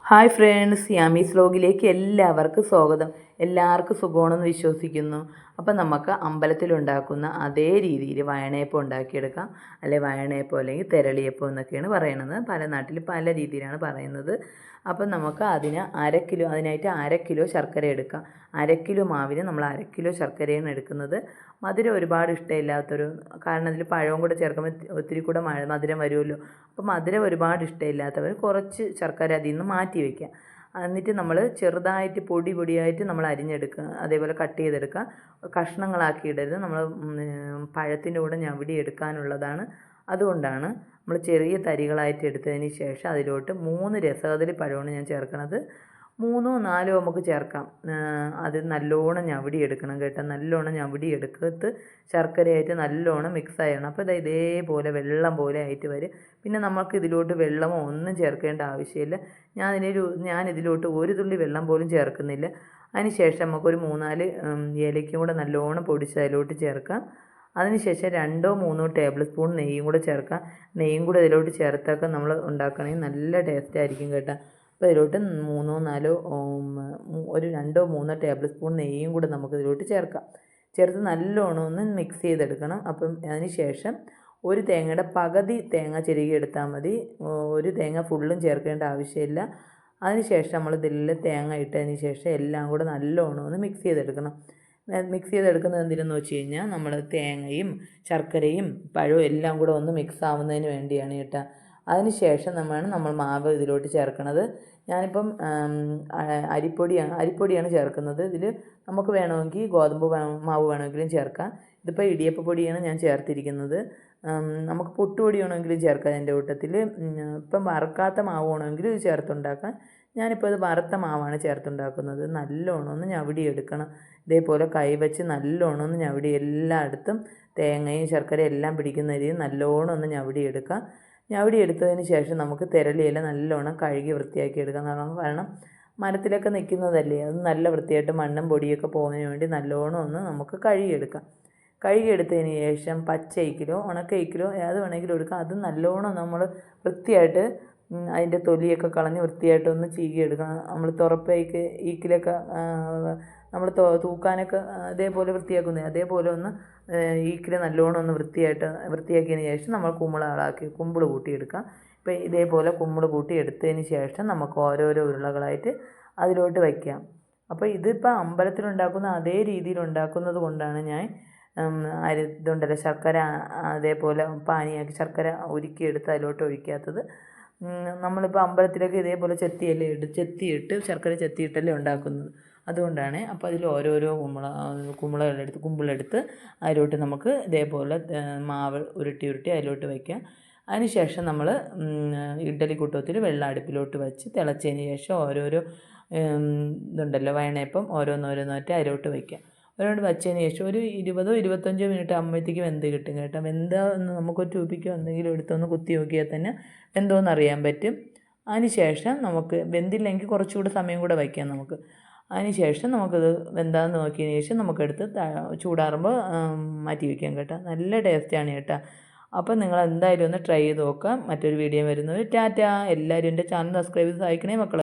Hi friends, Yami's വ്ലോഗിലേക്ക് എല്ലാവർക്കും സ്വാഗതം. എല്ലാവർക്കും സുഖമാണെന്ന് വിശ്വസിക്കുന്നു. അപ്പം നമുക്ക് അമ്പലത്തിലുണ്ടാക്കുന്ന അതേ രീതിയിൽ വയണയപ്പം ഉണ്ടാക്കിയെടുക്കാം. അല്ലെ വയണയപ്പം അല്ലെങ്കിൽ തെരളിയപ്പം എന്നൊക്കെയാണ് പറയണത്. പല നാട്ടിൽ പല രീതിയിലാണ് പറയുന്നത്. അപ്പം നമുക്ക് അതിനായിട്ട് അര കിലോ ശർക്കര എടുക്കാം. അര കിലോ മാവിന് നമ്മൾ അര കിലോ ശർക്കരയാണ് എടുക്കുന്നത്. മധുരം ഒരുപാട് ഇഷ്ടമില്ലാത്തൊരു, കാരണം അതിൽ പഴവും കൂടെ ചേർക്കുമ്പോൾ ഒത്തിരി കൂടെ മധുരം വരുമല്ലോ. അപ്പോൾ മധുരം ഒരുപാട് ഇഷ്ടമില്ലാത്തവർ കുറച്ച് ശർക്കര അതിൽ നിന്ന് മാറ്റി വയ്ക്കുക. എന്നിട്ട് നമ്മൾ ചെറുതായിട്ട് പൊടിയായിട്ട് നമ്മൾ അരിഞ്ഞെടുക്കുക, അതേപോലെ കട്ട് ചെയ്തെടുക്കുക. കഷ്ണങ്ങളാക്കി ഇടരുത്, നമ്മൾ പഴത്തിൻ്റെ കൂടെ ഞവടി എടുക്കാനുള്ളതാണ്. അതുകൊണ്ടാണ് നമ്മൾ ചെറിയ തരികളായിട്ട് എടുത്തതിന് ശേഷം അതിലോട്ട് 3 രസകദളി പഴമാണ് ഞാൻ ചേർക്കുന്നത്. 3ഓ 4ഓ നമുക്ക് ചേർക്കാം. അത് നല്ലോണം ഞവടി എടുക്കണം കേട്ടോ. നല്ലോണം ഞവടി എടുക്കത്ത് ശർക്കരയായിട്ട് നല്ലോണം മിക്സ് ആയണം. അപ്പോൾ ഇതേപോലെ വെള്ളം പോലെ ആയിട്ട് വരും. പിന്നെ നമുക്ക് ഇതിലോട്ട് വെള്ളമോ ഒന്നും ചേർക്കേണ്ട ആവശ്യമില്ല. ഞാൻ ഇതിലോട്ട് ഒരു തുള്ളി വെള്ളം പോലും ചേർക്കുന്നില്ല. അതിന് ശേഷം നമുക്കൊരു 3-4 ഏലയ്ക്കും കൂടെ നല്ലോണം പൊടിച്ച് അതിലോട്ട് ചേർക്കാം. അതിനുശേഷം 2-3 ടേബിൾ സ്പൂൺ നെയ്യും കൂടെ ചേർക്കാം. നെയ്യും കൂടെ ഇതിലോട്ട് ചേർത്തൊക്കെ നമ്മൾ ഉണ്ടാക്കണമെങ്കിൽ നല്ല ടേസ്റ്റ് ആയിരിക്കും കേട്ടോ. അപ്പോൾ ഇതിലോട്ട് 3-4 ഒരു 2-3 ടേബിൾ സ്പൂൺ നെയ്യും കൂടെ നമുക്ക് ഇതിലോട്ട് ചേർക്കാം. ചേർത്ത് നല്ലോണം ഒന്ന് മിക്സ് ചെയ്തെടുക്കണം. അപ്പം അതിന് ശേഷം ഒരു തേങ്ങയുടെ പകുതി തേങ്ങ ചിരകി എടുത്താൽ മതി. ഒരു തേങ്ങ ഫുള്ളും ചേർക്കേണ്ട ആവശ്യമില്ല. അതിന് ശേഷം നമ്മൾ ഇതിൽ തേങ്ങ ഇട്ടതിന് ശേഷം എല്ലാം കൂടെ നല്ലോണം ഒന്ന് മിക്സ് ചെയ്തെടുക്കണം. മിക്സ് ചെയ്തെടുക്കുന്നത് എന്തിനെന്ന് വെച്ച് കഴിഞ്ഞാൽ നമ്മൾ തേങ്ങയും ശർക്കരയും പഴവും എല്ലാം കൂടെ ഒന്ന് മിക്സ് ആവുന്നതിന് വേണ്ടിയാണ് കേട്ടോ. അതിന് ശേഷം നമ്മൾ മാവ് ഇതിലോട്ട് ചേർക്കുന്നത്. ഞാനിപ്പം അരിപ്പൊടിയാണ് ചേർക്കുന്നത്. ഇതിൽ നമുക്ക് വേണമെങ്കിൽ ഗോതമ്പ് മാവ് വേണമെങ്കിലും ചേർക്കാം. ഇതിപ്പോൾ ഇടിയപ്പപ്പൊടിയാണ് ഞാൻ ചേർത്തിരിക്കുന്നത്. നമുക്ക് പുട്ടുപൊടി വേണമെങ്കിലും ചേർക്കാം അതിൻ്റെ കൂട്ടത്തിൽ. ഇപ്പം വറുക്കാത്ത മാവ് വേണമെങ്കിൽ ഇത് ചേർത്തുണ്ടാക്കാം. ഞാനിപ്പോൾ ഇത് വറുത്ത മാവാണ് ചേർത്തുണ്ടാക്കുന്നത്. നല്ലോണം ഒന്ന് ഞവടി എടുക്കണം. ഇതേപോലെ കൈവച്ച് നല്ലോണം ഒന്ന് ഞവടി എല്ലായിടത്തും തേങ്ങയും ശർക്കരയും എല്ലാം പിടിക്കുന്ന രീതിയിൽ നല്ലോണം ഒന്ന് ഞവടി എടുക്കാം. ഞവടി എടുത്തതിന് ശേഷം നമുക്ക് തെരളിയില നല്ലോണം കഴുകി വൃത്തിയാക്കി എടുക്കാം. കാരണം മരത്തിലൊക്കെ നിൽക്കുന്നതല്ലേ, അത് നല്ല വൃത്തിയായിട്ട് മണ്ണും പൊടിയൊക്കെ പോകുന്നതിന് വേണ്ടി നല്ലോണം ഒന്ന് നമുക്ക് കഴുകിയെടുക്കാം. കഴുകിയെടുത്തതിന് ശേഷം പച്ച ഈക്കിലോ ഉണക്ക ഈക്കിലോ ഏത് വേണമെങ്കിലും എടുക്കാം. അത് നല്ലോണം നമ്മൾ വൃത്തിയായിട്ട് അതിൻ്റെ തൊലിയൊക്കെ കളഞ്ഞ് വൃത്തിയായിട്ടൊന്ന് ചീകിയെടുക്കണം. നമ്മൾ ഈക്കിലൊക്കെ നമ്മൾ തൂക്കാനൊക്കെ അതേപോലെ വൃത്തിയാക്കുന്നത് അതേപോലെ ഒന്ന് ഈക്കിൽ നല്ലോണം ഒന്ന് വൃത്തിയാക്കിയതിന് ശേഷം നമ്മൾ കുമ്പിൾ കൂട്ടിയെടുക്കാം. ഇപ്പോൾ ഇതേപോലെ കുമ്പിൾ കൂട്ടി എടുത്തതിന് ശേഷം നമുക്ക് ഓരോരോ ഉരുളകളായിട്ട് അതിലോട്ട് വയ്ക്കാം. അപ്പോൾ ഇതിപ്പോൾ അമ്പലത്തിലുണ്ടാക്കുന്ന അതേ രീതിയിൽ ഉണ്ടാക്കുന്നത് കൊണ്ടാണ് ഞാൻ ഇതുണ്ടല്ലോ ശർക്കര അതേപോലെ പാനിയാക്കി ശർക്കര ഉരുക്കിയെടുത്ത് അതിലോട്ട് ഒഴിക്കാത്തത്. നമ്മളിപ്പോൾ അമ്പലത്തിലൊക്കെ ഇതേപോലെ ചെത്തിയിട്ട് ശർക്കര ചെത്തിയിട്ടല്ലേ ഉണ്ടാക്കുന്നത്. അതുകൊണ്ടാണ്. അപ്പോൾ അതിൽ ഓരോരോ കുമ്പിളെടുത്ത് അതിലോട്ട് നമുക്ക് ഇതേപോലെ മാവ് ഉരുട്ടി അതിലോട്ട് വയ്ക്കാം. അതിന് ശേഷം നമ്മൾ ഇഡ്ഡലിക്കുട്ടത്തിൽ വെള്ളം അടുപ്പിലോട്ട് വെച്ച് തിളച്ചതിന് ശേഷം ഓരോരോ ഇതുണ്ടല്ലോ വയണയപ്പം ഓരോന്നോരോന്നായിട്ട് അതിലോട്ട് വയ്ക്കാം. അതിലോട്ട് വെച്ചതിന് ശേഷം ഒരു 20-25 മിനിറ്റ് ആകുമ്പോഴത്തേക്ക് വെന്ത് കിട്ടും കേട്ടോ. വെന്താന്ന് നമുക്കൊരു ട്യൂബിക്കോ എന്തെങ്കിലും എടുത്തൊന്ന് കുത്തി നോക്കിയാൽ തന്നെ വെന്തോന്ന് അറിയാൻ പറ്റും. അതിന് ശേഷം നമുക്ക് വെന്തില്ലെങ്കിൽ കുറച്ചുകൂടെ സമയം കൂടെ വയ്ക്കാം നമുക്ക്. അതിന് ശേഷം നമുക്കത് വെന്താന്ന് നോക്കിയതിന് ശേഷം നമുക്കെടുത്ത് ചൂടാറുമ്പോൾ മാറ്റി വയ്ക്കാം കേട്ടോ. നല്ല ടേസ്റ്റാണ് കേട്ടോ. അപ്പം നിങ്ങൾ എന്തായാലും ഒന്ന് ട്രൈ ചെയ്ത് നോക്കാം. മറ്റൊരു വീഡിയോ വരുന്നത് ടാറ്റ. എല്ലാവരും എൻ്റെ ചാനൽ സബ്സ്ക്രൈബ് ചെയ്ത് സഹായിക്കണേ മക്കളെ.